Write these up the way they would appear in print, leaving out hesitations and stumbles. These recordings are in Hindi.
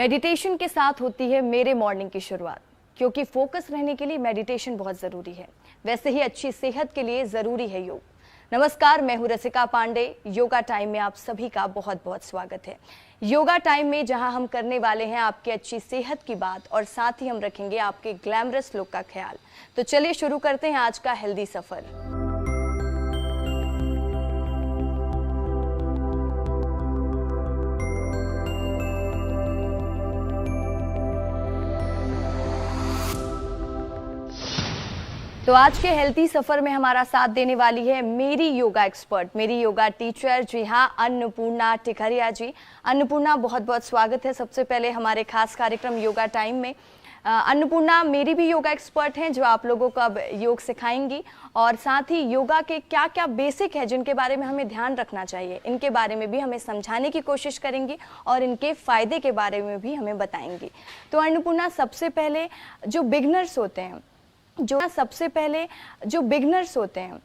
मेडिटेशन के साथ होती है मेरे मॉर्निंग की शुरुआत, क्योंकि फोकस रहने के लिए मेडिटेशन बहुत ज़रूरी है। वैसे ही अच्छी सेहत के लिए ज़रूरी है योग। नमस्कार, मैं हूं रसिका पांडे। योगा टाइम में आप सभी का बहुत बहुत स्वागत है। योगा टाइम में जहां हम करने वाले हैं आपकी अच्छी सेहत की बात, और साथ ही हम रखेंगे आपके ग्लैमरस लुक का ख्याल। तो चलिए शुरू करते हैं आज का हेल्दी सफ़र। तो आज के हेल्थी सफर में हमारा साथ देने वाली है मेरी योगा एक्सपर्ट, मेरी योगा टीचर, जी हाँ, अन्नपूर्णा टिकरिया जी। अन्नपूर्णा, बहुत बहुत स्वागत है सबसे पहले हमारे खास कार्यक्रम योगा टाइम में। अन्नपूर्णा मेरी भी योगा एक्सपर्ट हैं जो आप लोगों को अब योग सिखाएंगी, और साथ ही योगा के क्या क्या बेसिक है जिनके बारे में हमें ध्यान रखना चाहिए, इनके बारे में भी हमें समझाने की कोशिश करेंगी और इनके फ़ायदे के बारे में भी हमें बताएंगी। तो अन्नपूर्णा, सबसे पहले जो बिगनर्स होते हैं,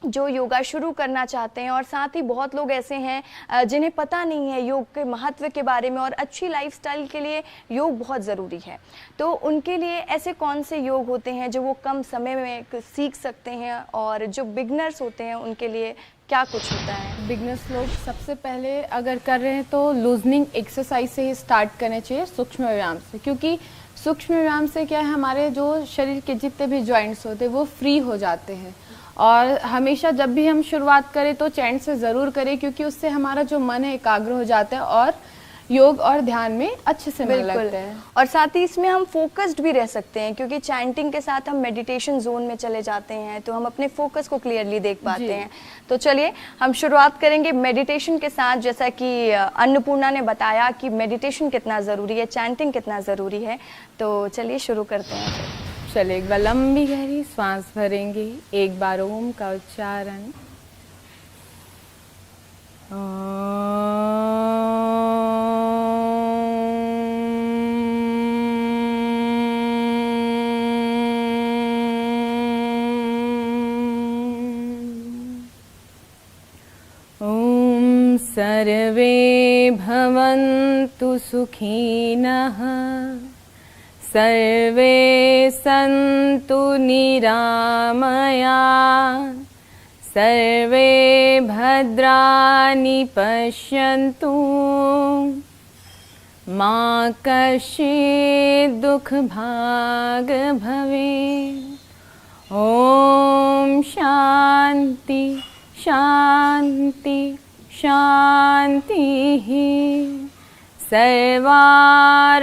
जो योगा शुरू करना चाहते हैं, और साथ ही बहुत लोग ऐसे हैं जिन्हें पता नहीं है योग के महत्व के बारे में, और अच्छी लाइफस्टाइल के लिए योग बहुत ज़रूरी है, तो उनके लिए ऐसे कौन से योग होते हैं जो वो कम समय में सीख सकते हैं, और जो बिगनर्स होते हैं उनके लिए क्या कुछ होता है? बिगनर्स लोग सबसे पहले अगर कर रहे हैं तो लूजनिंग एक्सरसाइज से ही स्टार्ट करना चाहिए, सूक्ष्म व्यायाम से। क्योंकि सूक्ष्म व्यायाम से क्या है, हमारे जो शरीर के जितने भी जॉइंट्स होते हैं वो फ्री हो जाते हैं। और हमेशा जब भी हम शुरुआत करें तो चैंट से ज़रूर करें, क्योंकि उससे हमारा जो मन है एकाग्र हो जाता है और योग और ध्यान में अच्छे से मन लगता है। और साथ ही इसमें हम फोकस्ड भी रह सकते हैं, क्योंकि चैंटिंग के साथ हम मेडिटेशन जोन में चले जाते हैं, तो हम अपने फोकस को क्लियरली देख पाते हैं। तो चलिए हम शुरुआत करेंगे मेडिटेशन के साथ। जैसा कि अन्नपूर्णा ने बताया कि मेडिटेशन कितना ज़रूरी है, चैंटिंग कितना ज़रूरी है, तो चलिए शुरू करते हैं। चलिए, एक बार लंबी गहरी सांस भरेंगे, एक बार ओम का उच्चारण। ओम सर्वे भवन्तु सुखिनः, सर्वे सन्तु निरामया, सर्वे भद्राणि पश्यन्तु, मा कश्चित् दुःखभाग् भवेत्। ओम शांति शांति शांतिः। सर्वारिष्टस्तु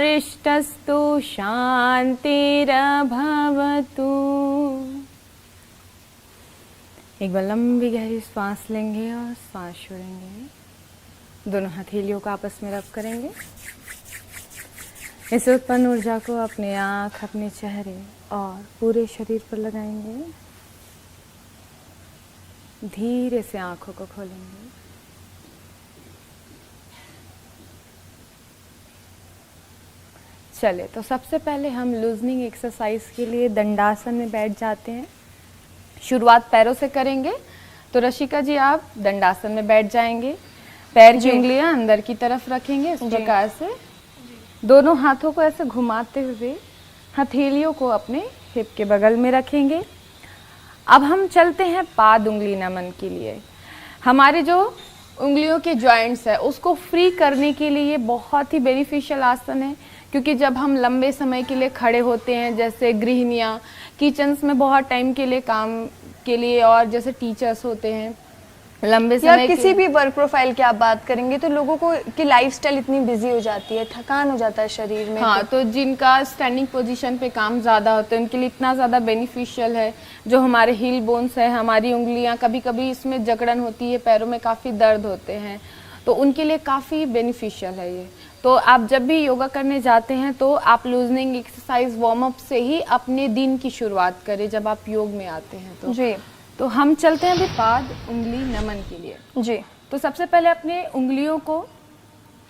शांतिरभवतु। एक बार लंबी गहरी सांस लेंगे और सांस छोड़ेंगे। दोनों हथेलियों को आपस में रब करेंगे। इस उत्पन्न ऊर्जा को अपने आँख, अपने चेहरे और पूरे शरीर पर लगाएंगे। धीरे से आँखों को खोलेंगे। चले, तो सबसे पहले हम लूजनिंग एक्सरसाइज के लिए दंडासन में बैठ जाते हैं। शुरुआत पैरों से करेंगे। तो रशिका जी, आप दंडासन में बैठ जाएंगे। पैर की उंगलियां अंदर की तरफ रखेंगे इस प्रकार से। दोनों हाथों को ऐसे घुमाते हुए हथेलियों को अपने हिप के बगल में रखेंगे। अब हम चलते हैं पाद उंगली नमन के लिए। हमारे जो उंगलियों के जॉइंट्स है उसको फ्री करने के लिए ये बहुत ही बेनिफिशियल आसन है, क्योंकि जब हम लंबे समय के लिए खड़े होते हैं, जैसे गृहिणियाँ किचन्स में बहुत टाइम के लिए काम के लिए, और जैसे टीचर्स होते हैं लंबे समय, या किसी भी वर्क प्रोफाइल की आप बात करेंगे तो लोगों को की लाइफस्टाइल इतनी बिजी हो जाती है, थकान हो जाता है शरीर में। हाँ, तो जिनका स्टैंडिंग पोजीशन पे काम ज़्यादा होता है उनके लिए इतना ज़्यादा बेनिफिशियल है। जो हमारे हील बोन्स है, हमारी उंगलियाँ, कभी कभी इसमें जकड़न होती है, पैरों में काफ़ी दर्द होते हैं, तो उनके लिए काफ़ी बेनिफिशियल है ये। तो आप जब भी योगा करने जाते हैं तो आप लूजनिंग एक्सरसाइज वार्म अप से ही अपने दिन की शुरुआत करें जब आप योग में आते हैं तो। जी, तो हम चलते हैं अभी पाद उंगली नमन के लिए। जी, तो सबसे पहले अपने उंगलियों को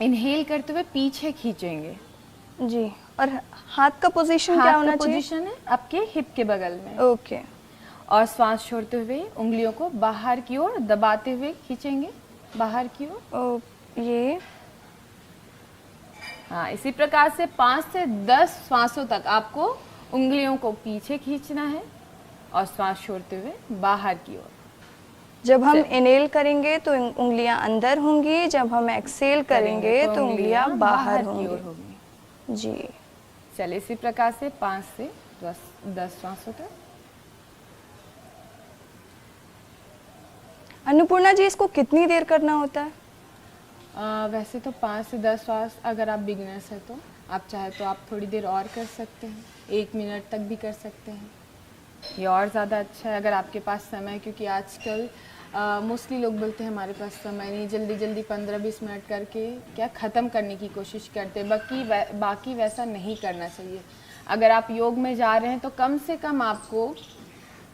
इनहेल करते हुए पीछे खींचेंगे। जी, और हाथ का पोजीशन क्या होना चाहिए? पोजीशन है आपके हिप के बगल में। ओके। और श्वास छोड़ते हुए उंगलियों को बाहर की ओर दबाते हुए खींचेंगे, बाहर की ओर। ये हाँ, इसी प्रकार से 5 से 10 श्वासों तक आपको उंगलियों को पीछे खींचना है और श्वास छोड़ते हुए बाहर की ओर। जब हम इनहेल करेंगे तो उंगलियां अंदर होंगी, जब हम एक्सहेल करेंगे तो उंगलियां बाहर होंगी। जी चलिए, इसी प्रकार से 5 से 10 श्वासों तक। अन्नपूर्णा जी, इसको कितनी देर करना होता है? वैसे तो 5 से 10 श्वास, अगर आप बिगनर्स हैं तो आप चाहे तो आप थोड़ी देर और कर सकते हैं, 1 मिनट तक भी कर सकते हैं, ये और ज़्यादा अच्छा है अगर आपके पास समय है। क्योंकि आजकल मोस्टली लोग बोलते हैं हमारे पास समय नहीं, जल्दी जल्दी 15-20 मिनट करके क्या ख़त्म करने की कोशिश करते हैं। बाकी वैसा नहीं करना चाहिए। अगर आप योग में जा रहे हैं तो कम से कम आपको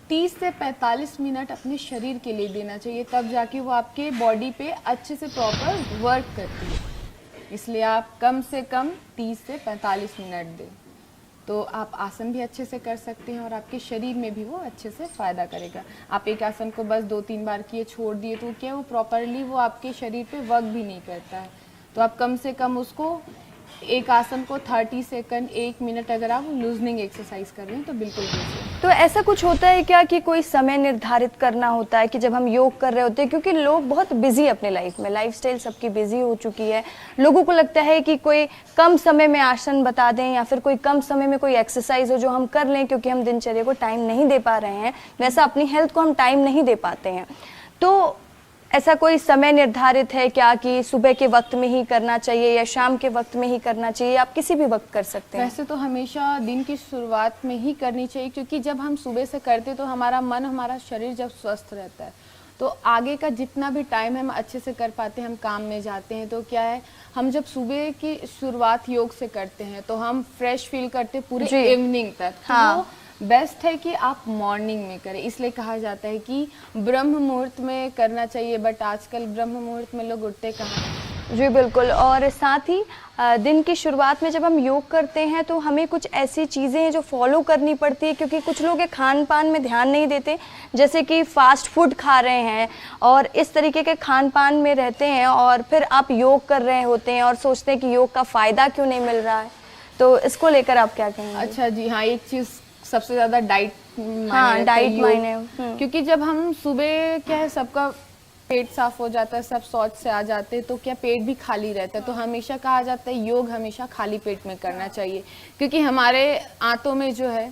30 से 45 मिनट अपने शरीर के लिए देना चाहिए, तब जाके वो आपके बॉडी पे अच्छे से प्रॉपर वर्क करती है। इसलिए आप कम से कम 30 से 45 मिनट दें, तो आप आसन भी अच्छे से कर सकते हैं और आपके शरीर में भी वो अच्छे से फ़ायदा करेगा। आप एक आसन को बस 2-3 बार किए छोड़ दिए तो क्या वो प्रॉपरली वो आपके शरीर पे वर्क भी नहीं करता है। तो आप कम से कम उसको एक आसन को 30 सेकंड 1 मिनट अगर आप लूजनिंग एक्सरसाइज कर रहे हैं तो बिल्कुल कीजिए। तो ऐसा कुछ होता है क्या कि कोई समय निर्धारित करना होता है कि जब हम योग कर रहे होते हैं, क्योंकि लोग बहुत बिजी अपने लाइफ में, लाइफस्टाइल सबकी बिजी हो चुकी है, लोगों को लगता है कि कोई कम समय में आसन बता दें या फिर कोई कम समय में कोई एक्सरसाइज हो जो हम कर लें, क्योंकि हम दिनचर्या को टाइम नहीं दे पा रहे हैं, वैसा अपनी हेल्थ को हम टाइम नहीं दे पाते हैं। तो ऐसा कोई समय निर्धारित है क्या कि सुबह के वक्त में ही करना चाहिए या शाम के वक्त में ही करना चाहिए? आप किसी भी वक्त कर सकते हैं। वैसे तो हमेशा दिन की शुरुआत में ही करनी चाहिए, क्योंकि जब हम सुबह से करते तो हमारा मन, हमारा शरीर जब स्वस्थ रहता है तो आगे का जितना भी टाइम हम अच्छे से कर पाते हैं। हम काम में जाते हैं तो क्या है, हम जब सुबह की शुरुआत योग से करते हैं तो हम फ्रेश फील करते पूरे इवनिंग तक। हाँ। तो बेस्ट है कि आप मॉर्निंग में करें। इसलिए कहा जाता है कि ब्रह्म मुहूर्त में करना चाहिए, बट आजकल ब्रह्म मुहूर्त में लोग उठते कहाँ हैं। जी बिल्कुल। और साथ ही दिन की शुरुआत में जब हम योग करते हैं तो हमें कुछ ऐसी चीज़ें हैं जो फॉलो करनी पड़ती है, क्योंकि कुछ लोग खान पान में ध्यान नहीं देते, जैसे कि फास्ट फूड खा रहे हैं और इस तरीके के खान पान में रहते हैं, और फिर आप योग कर रहे होते हैं और सोचते हैं कि योग का फ़ायदा क्यों नहीं मिल रहा है। तो इसको लेकर आप क्या कहेंगे? अच्छा जी, हाँ, एक चीज़ सबसे ज़्यादा डाइट मायने, क्योंकि जब हम सुबह क्या है, सबका पेट साफ हो जाता है, सब शौच से आ जाते हैं तो क्या पेट भी खाली रहता है। तो हमेशा कहा जाता है योग हमेशा खाली पेट में करना चाहिए, क्योंकि हमारे आंतों में जो है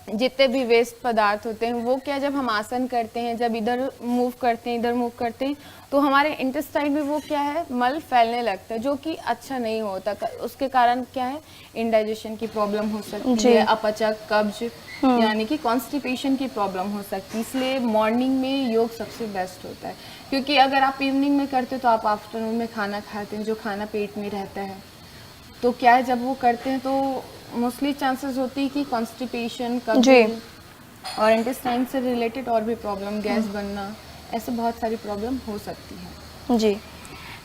जितने भी वेस्ट पदार्थ होते हैं वो क्या, जब हम आसन करते हैं, जब इधर मूव करते हैं इधर मूव करते हैं तो हमारे इंटेस्टाइन में वो क्या है, मल फैलने लगता है, जो कि अच्छा नहीं होता। उसके कारण क्या है, इंडाइजेशन की प्रॉब्लम हो सकती है, अपचक, कब्ज यानी कि कॉन्स्टिपेशन की प्रॉब्लम हो सकती है। इसलिए मॉर्निंग में योग सबसे बेस्ट होता है, क्योंकि अगर आप इवनिंग में करते तो आप आफ्टरनून में खाना खाते हैं, जो खाना पेट में रहता है, तो क्या है जब वो करते हैं तो मोस्टली चांसेस होती है कि कॉन्स्टिपेशन, कब्ज और इंटेस्टाइन से रिलेटेड और भी प्रॉब्लम, गैस बनना, ऐसे बहुत सारी प्रॉब्लम हो सकती है। जी,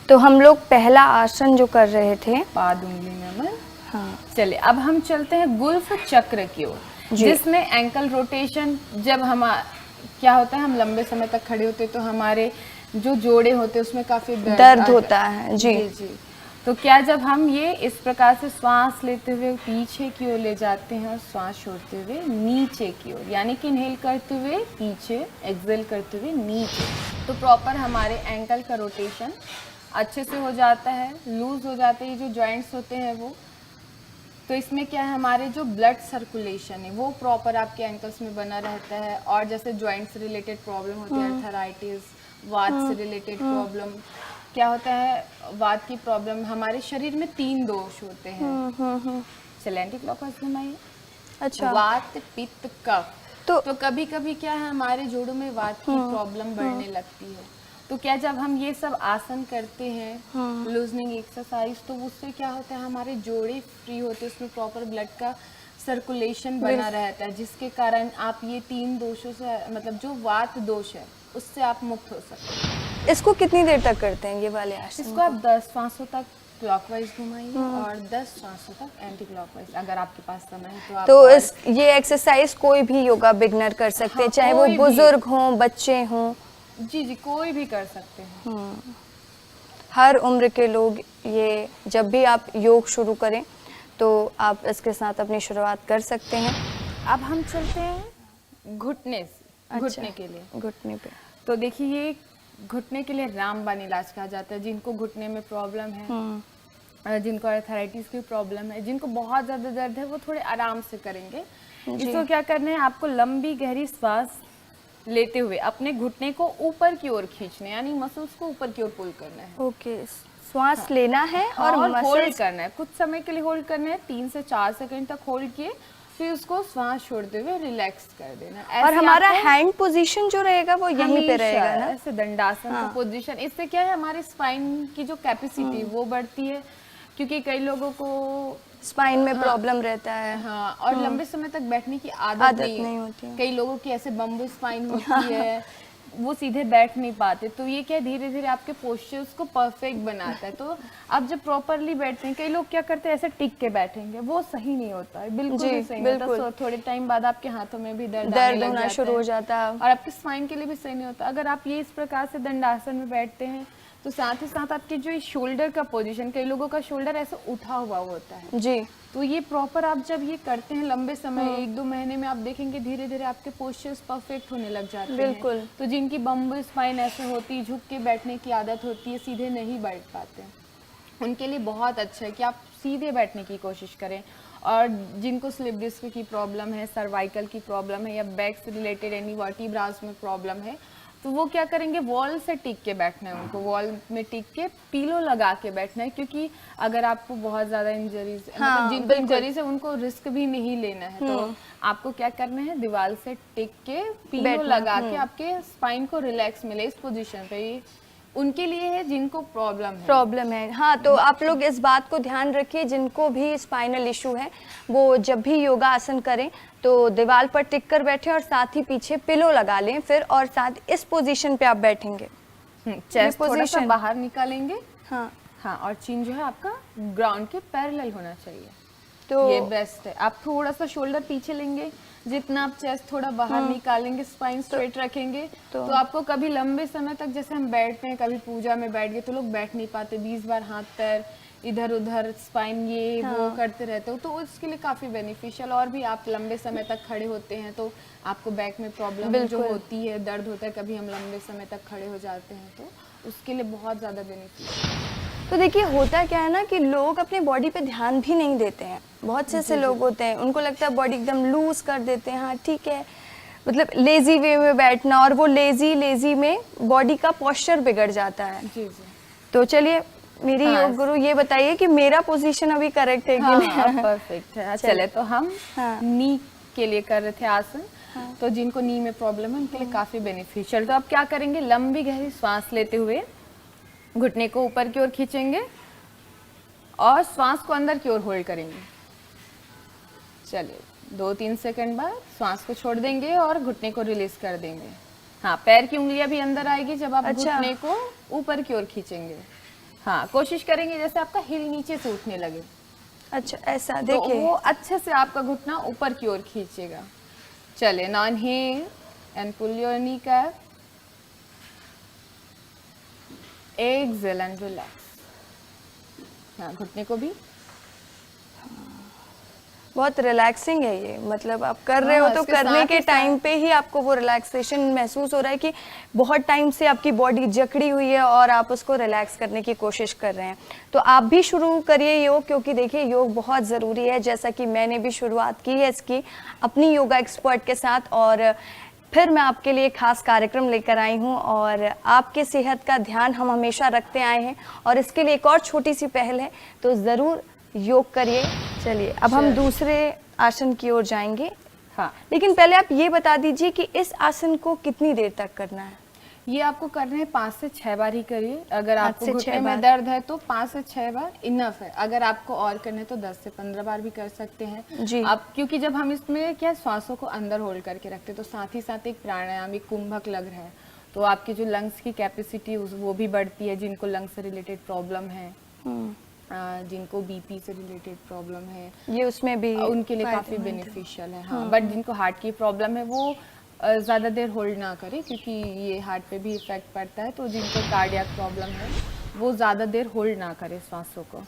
तो हम लोग पहला आसन जो कर रहे थे पाद उंगली नमन। हाँ, चलिए अब हम चलते हैं गुल्फ चक्र की ओर, जिसमें एंकल रोटेशन। जब हम क्या होता है, हम लंबे समय तक खड़े होते तो हमारे जो जोड़े होते हैं उसमें काफी दर्द होता है। जी जी। तो क्या जब हम ये इस प्रकार से श्वास लेते हुए पीछे की ओर ले जाते हैं और श्वास छोड़ते हुए नीचे की ओर, यानी कि इनहेल करते हुए पीछे, एक्सहेल करते हुए नीचे, तो प्रॉपर हमारे एंकल का रोटेशन अच्छे से हो जाता है, लूज हो जाते हैं जो जॉइंट्स होते हैं वो। तो इसमें क्या है, हमारे जो ब्लड सर्कुलेशन है वो प्रॉपर आपके एंकल्स में बना रहता है। और जैसे जॉइंट से रिलेटेड प्रॉब्लम होती है, अर्थराइटिस, वात से रिलेटेड प्रॉब्लम, क्या होता है, वात की प्रॉब्लम, हमारे शरीर में 3 दोष होते हैं। चलिए एंटी क्लॉकवाइज घुमाइए। अच्छा। वात, पित्त, कफ। तो कभी कभी क्या है, हमारे जोड़ों में वात की प्रॉब्लम बढ़ने लगती है। तो क्या जब हम ये सब आसन करते हैं, लूजनिंग एक्सरसाइज, तो उससे क्या होता है, हमारे जोड़े फ्री होते हैं, उसमें प्रॉपर ब्लड का सर्कुलेशन बना रहता है, जिसके कारण आप ये 3 दोषों से, मतलब जो वात दोष है उससे आप मुक्त हो सकते हैं। इसको कितनी देर तक करते हैं ये वाले आसन? इसको आप 10 श्वासों तक क्लॉकवाइज घुमाइए और 10 श्वासों तक एंटी क्लॉकवाइज, अगर आपके पास समय है तो आप। तो ये एक्सरसाइज कोई भी योगा बिगनर कर सकते हैं, चाहे वो बुजुर्ग हों, बच्चे हों? जी, कोई भी कर सकते हैं। हर उम्र के लोग ये जब भी आप योग शुरू करें तो आप इसके साथ अपनी शुरुआत कर सकते हैं। अब हम चलते हैं घुटने से, घुटने के लिए। घुटने पे तो देखिए ये घुटने के लिए रामबाण इलाज कहा जाता है। जिनको घुटने में प्रॉब्लम है, जिनको अर्थराइटिस की प्रॉब्लम है, जिनको बहुत ज़्यादा दर्द है, वो थोड़े आराम से करेंगे। इसको क्या करना है, आपको लंबी गहरी सांस लेते हुए अपने घुटने को ऊपर की ओर खींचना है, यानी मसल्स को ऊपर की ओर पुल करना है। ओके, श्वास लेना है और होल्ड करना है, कुछ समय के लिए होल्ड करना है, 3 से 4 सेकंड तक होल्ड किए, फिर उसको श्वास छोड़ते हुए रिलैक्स कर देना। और हमारा हैंड पोजीशन जो रहेगा वो यहीं पे रहेगा ना, ऐसे दंडासन का पोजीशन। इससे क्या है, हमारे स्पाइन की जो कैपेसिटी वो बढ़ती है, क्योंकि कई लोगों को स्पाइन में प्रॉब्लम रहता है। हाँ, और लंबे समय तक बैठने की आदत नहीं होती है। कई लोगों की ऐसे बम्बू स्पाइन होती है, वो सीधे बैठ नहीं पाते। तो ये क्या धीरे धीरे आपके पोस्चर्स को परफेक्ट बनाता है। तो आप जब प्रॉपरली बैठते हैं, कई लोग क्या करते हैं ऐसे टिक के बैठेंगे, वो सही नहीं होता है, बिल्कुल भी सही नहीं होता। थोड़े टाइम बाद आपके हाथों में भी दर्द होना शुरू हो जाता है और आपके स्पाइन के लिए भी सही नहीं होता। अगर आप ये इस प्रकार से दंडासन में बैठते हैं तो साथ ही साथ आपके जो शोल्डर का पोजीशन, कई लोगों का शोल्डर ऐसे उठा हुआ होता है जी, तो ये प्रॉपर आप जब ये करते हैं लंबे समय, 1-2 महीने में आप देखेंगे धीरे धीरे आपके पोस्चर्स परफेक्ट होने लग जाते हैं। बिल्कुल। तो जिनकी बम्बू स्पाइन ऐसे होती, झुक के बैठने की आदत होती है, सीधे नहीं बैठ पाते, उनके लिए बहुत अच्छा है कि आप सीधे बैठने की कोशिश करें। और जिनको स्लिप डिस्क की प्रॉब्लम है, सर्वाइकल की प्रॉब्लम है, या बैक से रिलेटेड एनी वर्टिब्रास में प्रॉब्लम है, तो वो क्या करेंगे, वॉल से टिक के बैठना है उनको, वॉल में टिक के पीलो लगा के बैठना है। क्योंकि अगर आपको बहुत ज़्यादा इंजरीज, मतलब जिनको इंजरीज है उनको रिस्क भी नहीं लेना है, तो आपको क्या करना है, दीवार से टिक के पीलो लगा के आपके स्पाइन को रिलैक्स मिले इस पोजीशन पे। ये उनके लिए है जिनको प्रॉब्लम है। हाँ, तो आप लोग इस बात को ध्यान रखिए, जिनको भी स्पाइनल इशू है वो जब भी योगा आसन करें तो दीवार पर टिक कर बैठे और साथ ही पीछे पिलो लगा लें फिर, और साथ इस पोजीशन पे आप बैठेंगे, चेस्ट थोड़ा सा बाहर निकालेंगे। हाँ, और चिन जो है आपका ग्राउंड के पैरेलल होना चाहिए, तो ये बेस्ट है। आप थोड़ा सा शोल्डर पीछे लेंगे, जितना आप चेस्ट थोड़ा बाहर निकालेंगे, स्पाइन स्ट्रेट रखेंगे, तो आपको कभी लंबे समय तक, जैसे हम बैठते हैं, कभी पूजा में बैठ गए तो लोग बैठ नहीं पाते, 20 बार हाथ पैर इधर उधर, स्पाइन ये वो करते रहते हो, तो उसके लिए काफी बेनिफिशियल। और भी आप लंबे समय तक खड़े होते हैं तो आपको बैक में प्रॉब्लम जो होती है, दर्द होता है, कभी हम लंबे समय तक खड़े हो जाते हैं, तो उसके लिए बहुत ज्यादा बेनिफिशियल। तो देखिए होता क्या है ना कि लोग अपने बॉडी पे ध्यान भी नहीं देते हैं। बहुत से ऐसे लोग होते हैं, उनको लगता है बॉडी एकदम लूज कर देते हैं, हाँ ठीक है, मतलब लेजी वे में बैठना, और वो लेजी में बॉडी का पोस्चर बिगड़ जाता है। जी जी। तो चलिए मेरी योग गुरु ये बताइए कि मेरा पोजीशन अभी करेक्ट है कि नहीं? परफेक्ट है। चले तो हम नी के लिए कर रहे थे आसन, तो जिनको नी में प्रॉब्लम है उनके लिए काफी बेनिफिशियल। तो अब क्या करेंगे, लंबी गहरी सांस लेते हुए घुटने को ऊपर की ओर खींचेंगे और श्वास को अंदर की ओर होल्ड करेंगे। चलिए 2-3 सेकंड बाद श्वास को छोड़ देंगे और घुटने को रिलीज कर देंगे। हाँ, पैर की उंगलियां भी अंदर आएगी जब आप घुटने को ऊपर की ओर खींचेंगे। हाँ, कोशिश करेंगे जैसे आपका हिल नीचे से उठने लगे। अच्छा, ऐसा देखिए, तो वो अच्छे से आपका घुटना ऊपर की ओर खींचेगा। चले, now inhale and pull your kneecap, exhale and relax. हाँ, घुटने को भी बहुत रिलैक्सिंग है ये, मतलब आप कर रहे हो तो करने के टाइम पे ही आपको वो रिलैक्सेशन महसूस हो रहा है कि बहुत टाइम से आपकी बॉडी जकड़ी हुई है और आप उसको रिलैक्स करने की कोशिश कर रहे हैं। तो आप भी शुरू करिए योग, क्योंकि देखिए योग बहुत ज़रूरी है। जैसा कि मैंने भी शुरुआत की है इसकी अपनी योगा एक्सपर्ट के साथ, और फिर मैं आपके लिए खास कार्यक्रम लेकर आई हूँ, और आपके सेहत का ध्यान हम हमेशा रखते आए हैं, और इसके लिए एक और छोटी सी पहल है, तो ज़रूर योग करिए। चलिए अब हम दूसरे आसन की ओर जाएंगे। हाँ, लेकिन पहले आप ये बता दीजिए कि इस आसन को कितनी देर तक करना है? ये आपको करना है 5 से 6 बार ही करिए। अगर आपको घुटने में दर्द है तो 5 से 6 बार इनफ है। अगर आपको और करना है तो 10 से 15 बार भी कर सकते हैं जी। आप, क्योंकि जब हम इसमें क्या श्वासों को अंदर होल्ड करके रखते हैं, तो साथ ही साथ एक प्राणायाम, एक कुंभक लग रहा है, तो आपकी जो लंग्स की कैपेसिटी वो भी बढ़ती है। जिनको लंग्स से रिलेटेड प्रॉब्लम है, जिनको बीपी से रिलेटेड प्रॉब्लम है, ये उसमें भी उनके लिए काफी बेनिफिशियल है। हाँ, बट जिनको हार्ट की प्रॉब्लम है वो ज़्यादा देर होल्ड ना करें, क्योंकि ये हार्ट पे भी इफेक्ट पड़ता है। तो जिनको कार्डियक प्रॉब्लम है वो ज़्यादा देर होल्ड ना करे सांसों को।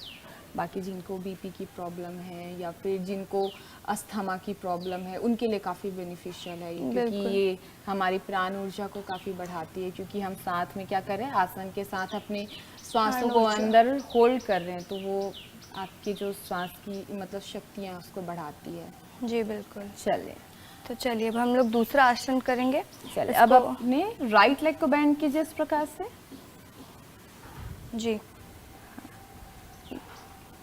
बाकी जिनको बीपी की प्रॉब्लम है या फिर जिनको अस्थमा की प्रॉब्लम है, उनके लिए काफ़ी बेनिफिशियल है ये, क्योंकि ये हमारी प्राण ऊर्जा को काफ़ी बढ़ाती है, क्योंकि हम साथ में क्या कर रहे हैं, आसन के साथ अपने श्वासों को अंदर होल्ड कर रहे हैं, तो वो आपकी जो सांस की मतलब शक्तियाँ उसको बढ़ाती है। जी बिल्कुल। चलिए, तो चलिए अब हम लोग दूसरा आसन करेंगे। चलिए अब अपने राइट लेग को बेंड कीजिए इस प्रकार से। जी,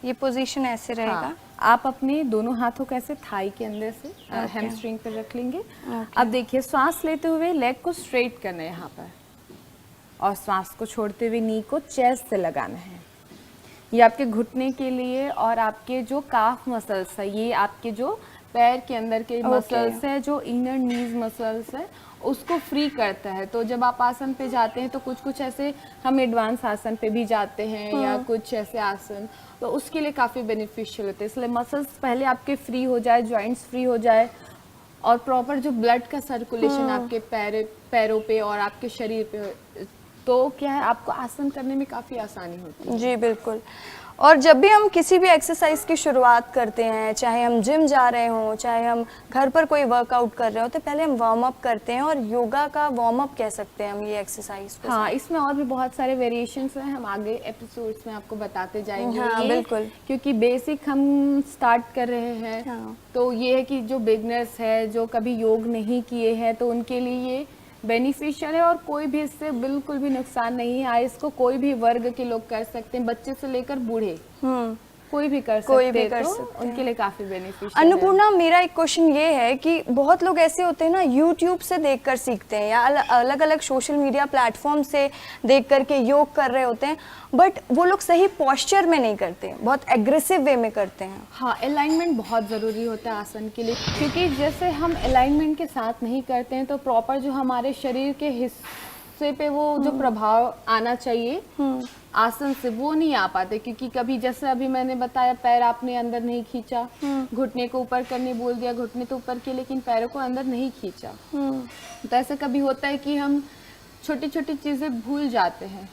ये पोजीशन ऐसे रहेगा। हाँ, आप अपने दोनों हाथों को ऐसे थाई के अंदर से हैमस्ट्रिंग पर रख लेंगे। अब देखिए, श्वास लेते हुए लेग को स्ट्रेट करना है यहाँ पर, और श्वास को छोड़ते हुए नी को चेस्ट से लगाना है। ये आपके घुटने के लिए और आपके जो काफ मसल्स है, ये आपके जो पैर के अंदर के मसल्स है, जो इनर नीज मसल्स है, उसको फ्री करता है। तो जब आप आसन पे जाते हैं तो कुछ कुछ ऐसे हम एडवांस आसन पे भी जाते हैं या कुछ ऐसे आसन, तो उसके लिए काफ़ी बेनिफिशियल होते हैं। इसलिए मसल्स पहले आपके फ्री हो जाए, जॉइंट्स फ्री हो जाए, और प्रॉपर जो ब्लड का सर्कुलेशन आपके पैरों पे और आपके शरीर पे, तो क्या है, आपको आसन करने में काफ़ी आसानी होती है। जी बिल्कुल। और जब भी हम किसी भी एक्सरसाइज की शुरुआत करते हैं, चाहे हम जिम जा रहे हों, चाहे हम घर पर कोई वर्कआउट कर रहे हो, तो पहले हम वार्म अप करते हैं, और योगा का वार्म अप कह सकते हैं हम ये एक्सरसाइज को। हाँ, इसमें और भी बहुत सारे वेरिएशंस हैं, हम आगे एपिसोड्स में आपको बताते जाएंगे। हाँ, बिल्कुल। क्योंकि बेसिक हम स्टार्ट कर रहे हैं। हाँ। तो ये है कि जो बिगनर्स है, जो कभी योग नहीं किए हैं, तो उनके लिए ये बेनिफिशियल है, और कोई भी इससे बिल्कुल भी नुकसान नहीं है। इसको कोई भी वर्ग के लोग कर सकते हैं, बच्चे से लेकर बूढ़े कोई भी कर सकते हैं, तो उनके लिए काफी बेनिफिशियल है। अन्नपूर्णा, मेरा एक क्वेश्चन ये है कि बहुत लोग ऐसे होते हैं ना, यूट्यूब से देखकर सीखते हैं या अलग अलग सोशल मीडिया प्लेटफॉर्म से देख करके योग कर रहे होते हैं, बट वो लोग सही पोस्चर में नहीं करते, बहुत एग्रेसिव वे में करते हैं। हाँ, अलाइनमेंट बहुत ज़रूरी होता है आसन के लिए, क्योंकि जैसे हम अलाइनमेंट के साथ नहीं करते हैं तो प्रॉपर जो हमारे शरीर के हिस्से पे वो जो प्रभाव आना चाहिए आसन से, वो नहीं आ पाते। क्योंकि कभी जैसे अभी मैंने बताया, पैर आपने अंदर नहीं खींचा, घुटने को ऊपर करने बोल दिया, घुटने तो ऊपर किए लेकिन पैरों को अंदर नहीं खींचा। तो ऐसा कभी होता है कि हम छोटी छोटी चीज़ें भूल जाते हैं,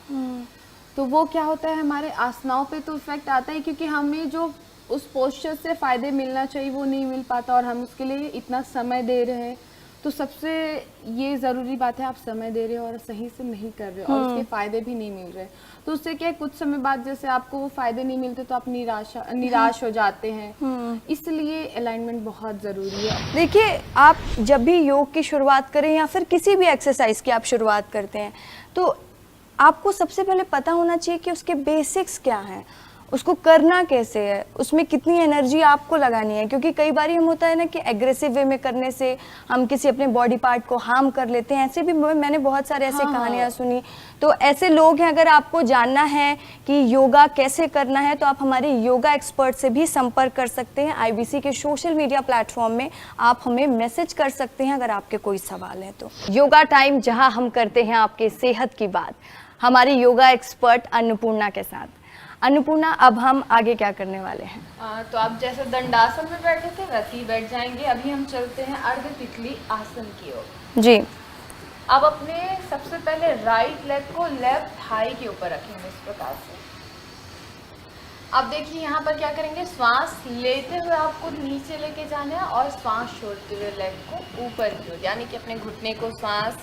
तो वो क्या होता है, हमारे आसनाओं पे तो इफेक्ट आता है, क्योंकि हमें जो उस पोस्चर से फ़ायदे मिलना चाहिए वो नहीं मिल पाता, और हम उसके लिए इतना समय दे रहे हैं। तो सबसे ये ज़रूरी बात है, आप समय दे रहे हो और सही से नहीं कर रहे हो, और उसके फ़ायदे भी नहीं मिल रहे, तो उससे क्या है, कुछ समय बाद जैसे आपको वो फ़ायदे नहीं मिलते तो आप निराश हो जाते हैं। इसलिए अलाइनमेंट बहुत ज़रूरी है। देखिए, आप जब भी योग की शुरुआत करें या फिर किसी भी एक्सरसाइज की आप शुरुआत करते हैं, तो आपको सबसे पहले पता होना चाहिए कि उसके बेसिक्स क्या हैं, उसको करना कैसे है, उसमें कितनी एनर्जी आपको लगानी है। क्योंकि कई बार हम होता है ना कि एग्रेसिव वे में करने से हम किसी अपने बॉडी पार्ट को हार्म कर लेते हैं। ऐसे भी मैंने बहुत सारे ऐसे कहानियां सुनी। तो ऐसे लोग हैं, अगर आपको जानना है कि योगा कैसे करना है, तो आप हमारे योगा एक्सपर्ट से भी संपर्क कर सकते हैं। IBC के सोशल मीडिया प्लेटफॉर्म में आप हमें मैसेज कर सकते हैं अगर आपके कोई सवाल है तो। योगा टाइम, जहां हम करते हैं आपके सेहत की बात, हमारी योगा एक्सपर्ट अन्नपूर्णा के साथ। अन्नपूर्णा, अब हम आगे क्या करने वाले हैं? तो आप जैसे दंडासन में बैठे थे वैसे ही बैठ जाएंगे। अभी हम चलते हैं अर्ध तितली आसन की ओर। जी। अब अपने सबसे पहले राइट लेग को लेफ्ट थाई के ऊपर रखेंगे इस प्रकार से। अब देखिए यहाँ पर क्या करेंगे, श्वास लेते हुए आपको नीचे लेके जाना है, और श्वास छोड़ते हुए लेग को ऊपर की ओर, यानी कि अपने घुटने को श्वास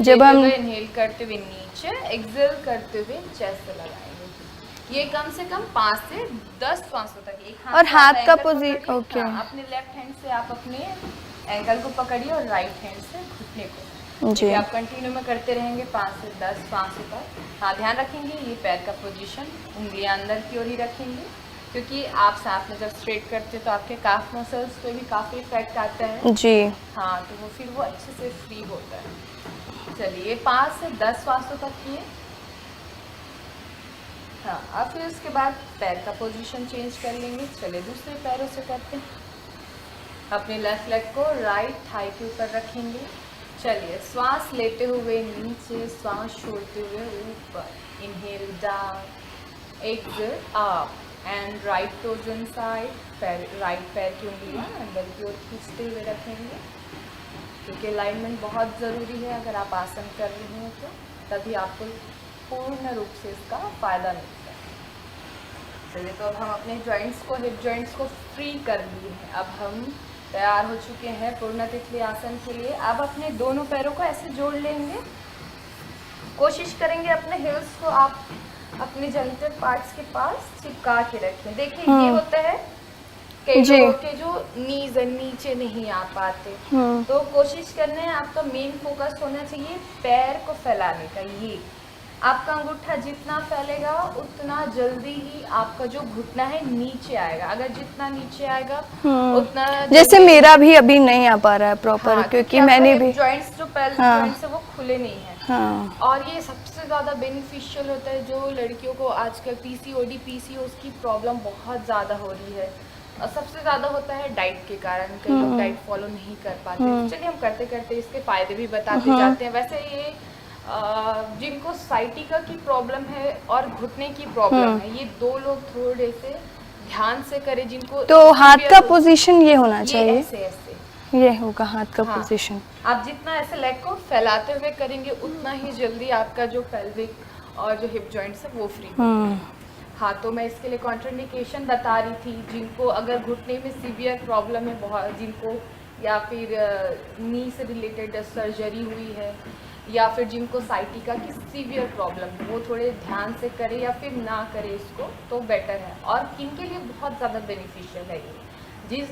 जब हम इनहेल करते हुए नीचे, एक्सहेल करते हुए चेस्ट से लगाएंगे। ये कम से कम 5 से 10 श्वासों तक। एक और हाथ का पोजीशन, ओके, अपने लेफ्ट हैंड से आप अपने एंकल को पकड़िए और राइट हैंड से घुटने को। जी। आप कंटिन्यू में करते रहेंगे 5 से 10 श्वासों तक। हाँ, ध्यान रखेंगे ये पैर का पोजीशन, उंगलियां अंदर की ओर ही रखेंगे, क्योंकि आप साथ में जब स्ट्रेट करते हैं तो आपके काफ मसल्स पे भी काफ़ी इफेक्ट आता है। जी। हाँ, तो वो फिर वो अच्छे से फ्री होता है। चलिए 5 से 10 श्वासों तक किए। हाँ, अब फिर उसके बाद पैर का पोजीशन चेंज कर लेंगे। चलिए दूसरे पैरों से करते हैं। अपने लेफ्ट लेग को राइट थाई के ऊपर रखेंगे। चलिए श्वास लेते हुए नीचे, श्वास छोड़ते हुए ऊपर। Inhale down, exhale up, and right toes inside. Right पैर की उंगलियां अंदर की ओर खींचते हुए रखेंगे, क्योंकि अलाइनमेंट बहुत ज़रूरी है। अगर आप आसन कर रहे हैं तो तभी आपको पूर्ण रूप से इसका फायदा मिलता है। चलिए, तो अब हम अपने जॉइंट्स को, हिप जॉइंट्स को फ्री कर लिए हैं। अब हम तैयार हो चुके हैं पूर्ण तितली आसन के लिए। अब अपने दोनों पैरों को ऐसे जोड़ लेंगे। कोशिश करेंगे अपने हिल्स को आप अपने जेनिटल पार्ट्स के पास चिपका के रखें। देखिए, ये होता है कई लोगों के जो नीज नीचे नहीं आ पाते, तो कोशिश करना है, आपका मेन फोकस होना चाहिए पैर को फैलाने का। ये आपका अंगूठा जितना फैलेगा उतना जल्दी ही आपका जो घुटना है नीचे आएगा। अगर जितना नीचे आएगा उतना जैसे मेरा भी अभी नहीं आ पा रहा है प्रॉपर, हाँ, क्योंकि मैंने भी जॉइंट्स जो पेल्विक जॉइंट्स है वो खुले नहीं है। हाँ। और ये सबसे ज़्यादा बेनिफिशियल होता है जो लड़कियों को आजकल पीसीओडी पीसीओएस की प्रॉब्लम बहुत ज़्यादा हो रही है। और सबसे ज़्यादा होता है डाइट के कारण, कई लोग डाइट फॉलो नहीं कर पाते। तो चलिए, हम करते करते इसके फायदे भी बताते जाते हैं। वैसे ये जिनको साइटिका की प्रॉब्लम है और घुटने की प्रॉब्लम है, ये दो लोग थोड़े से ध्यान से करें। जिनको तो हाथ का पोजीशन ये होना चाहिए, ऐसे ऐसे ये होगा हाथ का हाँ, पोजीशन। आप जितना ऐसे लेग को फैलाते हुए करेंगे उतना ही जल्दी आपका जो पेल्विक और जो हिप जॉइंट्स है वो फ्री होंगे। हाँ, तो मैं इसके लिए कॉन्ट्राइंडिकेशन बता रही थी। जिनको अगर घुटने में सीवियर प्रॉब्लम है बहुत, जिनको या फिर नी से रिलेटेड सर्जरी हुई है, या फिर जिनको साइटिका की सीवियर प्रॉब्लम है, वो थोड़े ध्यान से करें या फिर ना करें इसको तो बेटर है। और किनके लिए बहुत ज़्यादा बेनिफिशियल है ये,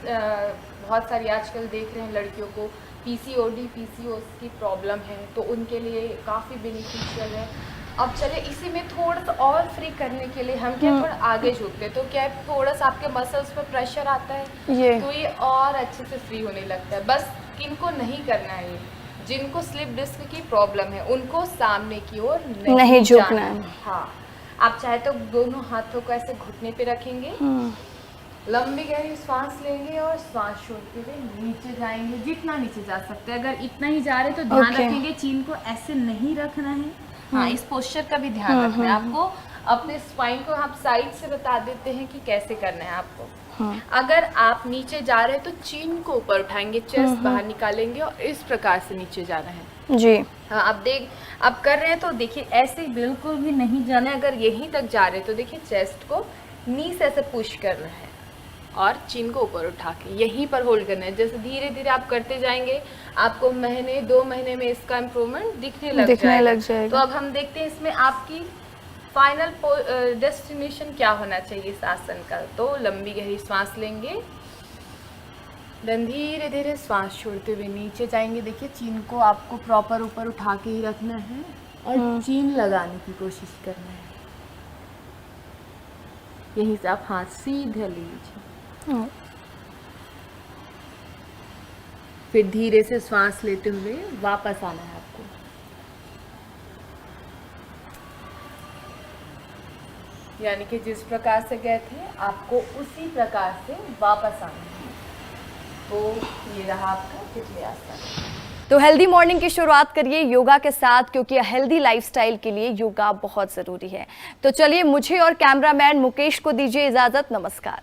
बहुत सारी आजकल देख रहे हैं लड़कियों को पीसीओडी पीसीओएस की प्रॉब्लम है, तो उनके लिए काफ़ी बेनिफिशियल है। अब चले इसी में थोड़ा सा और फ्री करने के लिए हम क्या थोड़ा आगे झुकते हैं, तो क्या थोड़ा सा आपके मसल्स पर प्रेशर आता है, तो ये और अच्छे से फ्री होने लगता है। बस किनको नहीं करना है ये, जिनको स्लिप डिस्क की प्रॉब्लम है उनको सामने की ओर नहीं झुकना है। हाँ, आप चाहे तो दोनों हाथों को ऐसे घुटने पे रखेंगे, लंबी गहरी सांस लेंगे और सांस छोड़ते हुए नीचे जाएंगे, जितना नीचे जा सकते हैं। अगर इतना ही जा रहे तो ध्यान रखेंगे चीन को ऐसे नहीं रखना है। हाँ, इस पोस्चर का भी ध्यान रखना है आपको। अपने स्पाइन को आप साइड से बता देते हैं कि कैसे करना है आपको। अगर आप नीचे जा रहे हैं तो चीन को ऊपर उठाएंगे, चेस्ट बाहर निकालेंगे और इस प्रकार से नीचे जाना है जी। हाँ, आप कर रहे हैं तो देखिए ऐसे बिल्कुल भी नहीं जाना है। अगर यहीं तक जा रहे हैं तो देखिए चेस्ट को नी से ऐसे पुश करना है और चीन को ऊपर उठा के यहीं पर होल्ड करना है। जैसे धीरे धीरे आप करते जाएंगे, आपको महीने 2 महीने में इसका इम्प्रूवमेंट दिखने लग जाएगा। तो अब हम देखते हैं इसमें आपकी फाइनल डेस्टिनेशन क्या होना चाहिए इस आसन का। तो लंबी गहरी सांस लेंगे, देन धीरे धीरे सांस छोड़ते हुए नीचे जाएंगे। देखिए चीन को आपको प्रॉपर ऊपर उठा के ही रखना है और चीन लगाने की कोशिश करना है। यहीं से आप हाथ सीधे लीजिए, फिर धीरे से सांस लेते हुए वापस आना है आपको। यानी कि जिस प्रकार से गए थे आपको उसी प्रकार से वापस आना है। तो ये रहा आपका तितली आसन। तो हेल्दी मॉर्निंग की शुरुआत करिए योगा के साथ, क्योंकि हेल्दी लाइफस्टाइल के लिए योगा बहुत ज़रूरी है। तो चलिए मुझे और कैमरामैन मुकेश को दीजिए इजाज़त। नमस्कार।